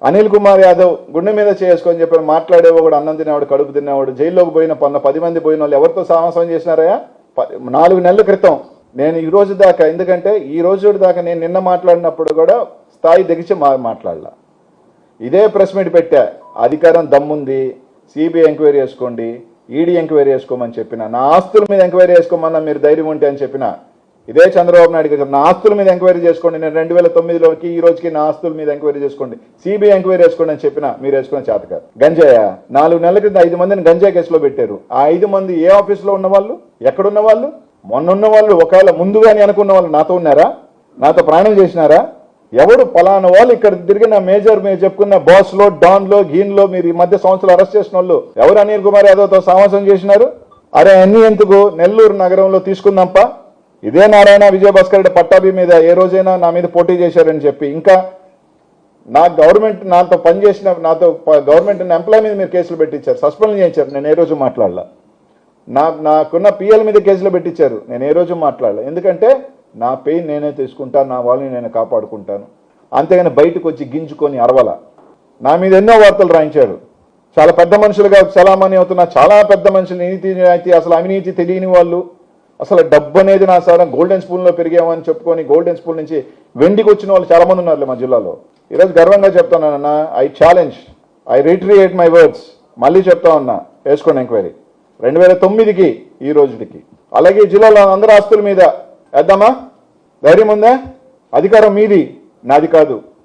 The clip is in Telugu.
అనిల్ కుమార్ యాదవ్ గుండె మీద చేసుకొని చెప్పి మాట్లాడేవాడు కూడా, అన్నం తినేవాడు, కడుపు తినేవాడు, జైల్లోకి పోయిన 10 మంది పోయిన వాళ్ళు ఎవరితో సాహసం చేసినారయ్యా? 4 నెలల క్రితం నేను ఈ రోజు దాకా, ఎందుకంటే ఈ రోజు దాకా నేను నిన్న మాట్లాడినప్పుడు కూడా స్థాయి దిగిచి మాట్లాడలా. ఇదే ప్రెస్ మీట్ పెట్టా, అధికారం దమ్ముంది, సిబిఐ ఎంక్వైరీ చేసుకోండి, ఈడీ ఎంక్వైరీ చేసుకోమని చెప్పిన, నా ఆస్తుల మీద ఎంక్వైరీ చేసుకోమన్నా మీరు ధైర్యం ఉంటే అని చెప్పిన. ఇదే చంద్రబాబు నాయుడు గారు నా ఆస్తుల మీద ఎంక్వైరీ చేసుకోండి, నేను 2009లోకి ఈ రోజుకి నా ఆస్తుల మీద ఎంక్వైరీ చేసుకోండి, సిబిఐ ఎంక్వైరీ చేసుకోండి అని చెప్పిన, మీరు వేసుకున్న చేతకారు. గంజాయ 4 నెలల క్రితం 5 మందిని గంజాయి కేసులో పెట్టారు. ఆ 5 మంది ఏ ఆఫీస్లో ఉన్నవాళ్ళు, ఎక్కడున్న వాళ్ళు? మొన్నున్న వాళ్ళు, ఒకవేళ ముందుగానే అనుకున్న వాళ్ళు నాతో ఉన్నారా? నాతో ప్రయాణం చేసినారా? ఎవరు పలానా వాళ్ళు ఇక్కడ తిరిగిన మేజర్ మీరు చెప్పుకున్న బాస్లో, డాన్లో, గీన్లో మీరు ఈ మధ్య సంవత్సరాలు అరెస్ట్ చేసిన వాళ్ళు ఎవరు అనిల్ కుమార్ యాదవ్తో సమావేశం చేసినారు? అరే అన్ని ఎందుకు నెల్లూరు నగరంలో తీసుకుందాంపా. ఇదే నారాయణ విజయభాస్కర్ రెడ్డి పట్టాభి మీద ఏ రోజైనా నా మీద పోటీ చేశారని చెప్పి, ఇంకా నా గవర్నమెంట్ నాతో పనిచేసిన గవర్నమెంట్ ఎంప్లాయ్ మీద మీరు కేసులు పెట్టించారు, సస్పెండ్ చేయించారు, నేను ఏ రోజు మాట్లాడలా. నాకున్న పిఎల్ మీద కేసులు పెట్టించారు, నేను ఏ రోజు మాట్లాడలే. ఎందుకంటే నా పెయిన్ నేనే తీసుకుంటాను, నా వాళ్ళని నేను కాపాడుకుంటాను. అంతేగాని బయటకు వచ్చి గింజుకొని అరవల. నా మీద ఎన్నో వార్తలు రాయించారు, చాలా పెద్ద మనుషులుగా చలామణి అవుతున్నా, చాలా పెద్ద మనుషులు, నీతి అసలు అవినీతి తెలియని వాళ్ళు, అసలు డబ్బు అనేది నా సార్ గోల్డెన్ స్పూన్లో పెరిగామని చెప్పుకొని గోల్డెన్ స్పూన్ నుంచి వెండికి వచ్చిన వాళ్ళు చాలా మంది ఉన్నారు మా జిల్లాలో. ఈరోజు గర్వంగా చెప్తానన్నా, I challenge, I reiterate my words, మళ్ళీ చెప్తా ఉన్నా, వేసుకోండి ఎంక్వైరీ 2009కి ఈ రోజుకి. అలాగే జిల్లాలో అందరి ఆస్తుల మీద వేద్దామా? ధైర్యం ఉందా? అధికారం మీది, నాది కాదు.